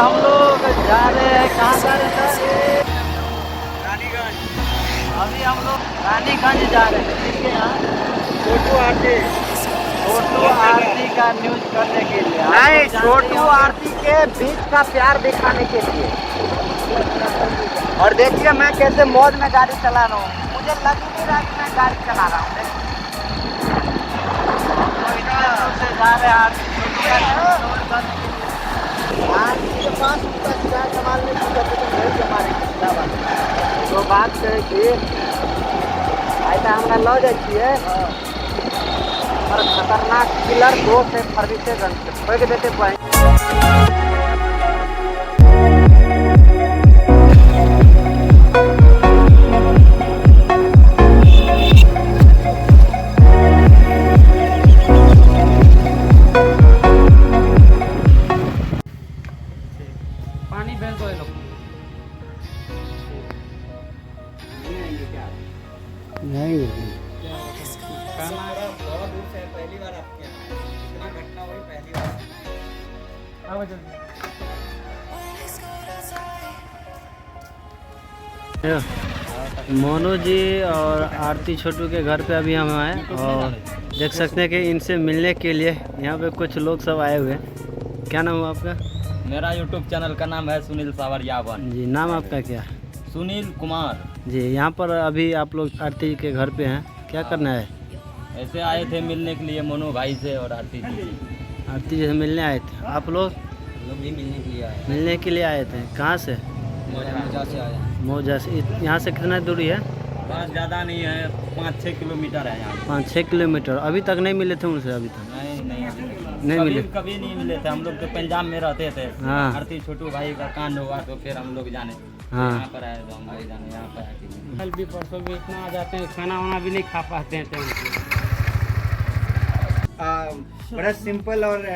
हम लोग जा रहे हैं, कहाँ जा रहे हैं सर? रानीगंज। अभी हम लोग रानीगंज जा रहे हैं, ठीक है। यहाँ छोटू आरती का न्यूज करने के लिए नहीं, छोटू आरती के बीच का प्यार दिखाने के लिए। और देखिए मैं कैसे मौज में गाड़ी चला रहा हूँ, मुझे लग ही नहीं रहा कि मैं गाड़ी चला रहा हूँ। से जा रहे हैं आरती के पास उनका किराया संभालने की तो नहीं हमारे तो बात करे कि ऐसा हमरा लऽ जाइ छियै और खतरनाक किलर 2 से फर्नीचरगंज से ठोक देते पाए। पानी भेज दो ये लोग। नहीं बहुत दूर से पहली बार आपके यहाँ इतना घटना हुई, पहली बार। आओ जल्दी। मोनू जी और आरती छोटू के घर पे अभी हम आए और देख सकते हैं कि इनसे मिलने के लिए यहाँ पे कुछ लोग सब आए हुए हैं। क्या नाम हुआ आपका? मेरा यूट्यूब चैनल का नाम है सुनील सावरिया वन। जी, नाम आपका क्या है? सुनील कुमार जी, यहाँ पर अभी आप लोग आरती के घर पे हैं, क्या करना है? ऐसे आए थे मिलने के लिए मोनू भाई से और आरती जी से। आरती जी से मिलने आए थे। आप लोग भी मिलने के लिए आए, मिलने के लिए आए थे? कहाँ से? मौजा से आए। मौजा से। यहाँ से कितना दूरी है? बस ज़्यादा नहीं है, 5-6 किलोमीटर है यहाँ। 5-6 किलोमीटर। अभी तक नहीं मिले थे उनसे? अभी तक नहीं मिले। कभी नहीं मिले थे। हम लोग तो पंजाब में रहते थे। हाँ। आरती छोटू भाई का कांड हुआ तो फिर हम लोग जाने हाँ। यहाँ पर आए तो हम भाई जाने यहाँ पर आके कल भी परसों भी इतना आ जाते हैं, खाना वाना भी नहीं खा पाते हैं टाइम पे। बड़ा सिंपल और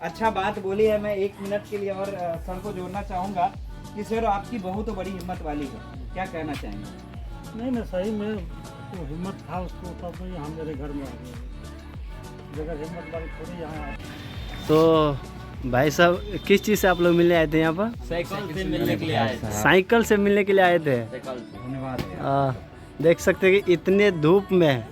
अच्छा बात बोली है। मैं 1 मिनट के लिए और सर को जोड़ना चाहूँगा कि सर आपकी बहू तो बड़ी हिम्मत वाली है, क्या कहना चाहेंगे? नहीं सही में तो हिम्मत था उसको, तब तो यहाँ मेरे घर में आ गए। बगैर हिम्मत वाली थोड़ी यहाँ। तो भाई साहब किस चीज़ से आप लोग मिलने आए थे यहाँ पर? साइकिल से मिलने के लिए आए थे। साइकिल से मिलने के लिए आए थे। साइकिल से। धन्यवाद। देख सकते हैं कि इतने धूप में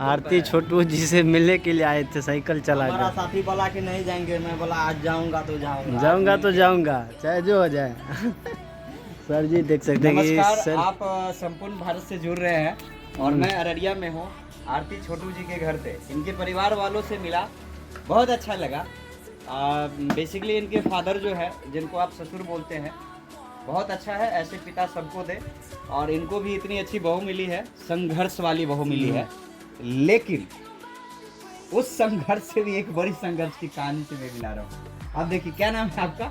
आरती छोटू जी से मिलने के लिए आए थे साइकिल चला हमारा कर। साथी बोला कि नहीं जाएंगे, मैं बोला आज जाऊंगा तो जाऊंगा। जाऊंगा तो जाऊंगा, चाहे जो हो जाए। सर जी देख सकते हैं कि नमस्कार, सर आप संपूर्ण भारत से जुड़ रहे हैं और मैं अररिया में हूँ आरती छोटू जी के घर पे। इनके परिवार वालों से मिला, बहुत अच्छा लगा। बेसिकली इनके फादर जो है, जिनको आप ससुर बोलते हैं, बहुत अच्छा है। ऐसे पिता सबको दे। और इनको भी इतनी अच्छी बहू मिली है, संघर्ष वाली बहू मिली है। लेकिन उस संघर्ष से भी एक बड़ी संघर्ष की कहानी से मैं मिला रहा हूँ। आप देखिए, क्या नाम है आपका?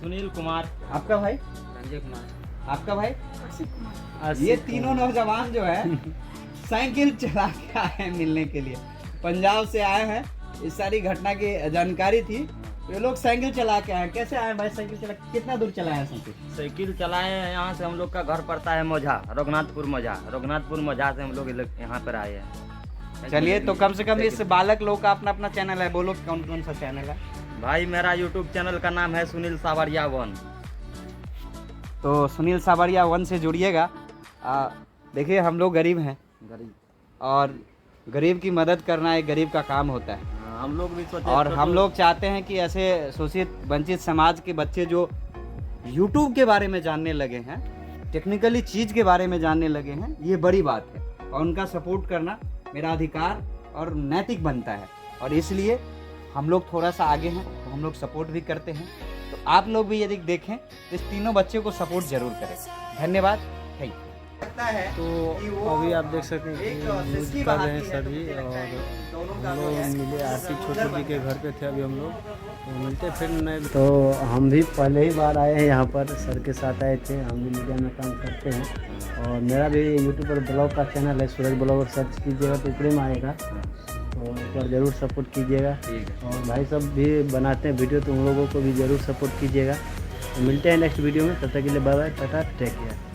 सुनील कुमार। आपका भाई? संजय कुमार। आपका भाई? आरती ये तीनों नौजवान जो है साइकिल चला के आए हैं मिलने के लिए। पंजाब से आए हैं। इस सारी घटना की जानकारी थी, ये लोग साइकिल चला के आए। कैसे आए भाई साइकिल चला? कितना दूर चलाए हैं साइकिल चलाए हैं। यहाँ से हम लोग का घर पड़ता है मौजा, रघुनाथपुर मौजा। रघुनाथपुर मौजा से हम लोग यहाँ पर आए हैं। चलिए, तो कम से कम इस बालक लोग का अपना अपना चैनल है, बोलो कौन कौन सा चैनल है? भाई मेरा यूट्यूब चैनल का नाम है सुनील सावरिया वन। तो सुनील सावरिया वन से जुड़िएगा। देखिए, हम लोग गरीब हैं, और गरीब की मदद करना एक गरीब का काम होता है। हम लोग भी सोचे और हम लोग चाहते हैं कि ऐसे शोषित वंचित समाज के बच्चे जो YouTube के बारे में जानने लगे हैं, टेक्निकली चीज़ के बारे में जानने लगे हैं, ये बड़ी बात है। और उनका सपोर्ट करना मेरा अधिकार और नैतिक बनता है। और इसलिए हम लोग थोड़ा सा आगे हैं, तो हम लोग सपोर्ट भी करते हैं। तो आप लोग भी यदि देखें तो इस तीनों बच्चों को सपोर्ट जरूर करें। धन्यवाद। Thank you. लगता है तो अभी आप देख सकते हैं कि न्यूज़ कर रहे हैं सर जी, और हम लोग मिले आरती छोटू जी के घर पे थे अभी हम लोग, तो मिलते फिर नहीं। तो हम भी पहले ही बार आए हैं यहाँ पर, सर के साथ आए थे। हम भी मीडिया में काम करते हैं और मेरा भी यूट्यूब पर ब्लॉग का चैनल है, सूरज ब्लॉगर सर्च कीजिएगा तो ऊपर में आएगा। तो एक बार ज़रूर सपोर्ट कीजिएगा। और भाई सब भी बनाते हैं वीडियो, तो उन लोगों को भी ज़रूर सपोर्ट कीजिएगा। तो मिलते हैं नेक्स्ट वीडियो में, तब तक के लिए bye bye, tata, take care.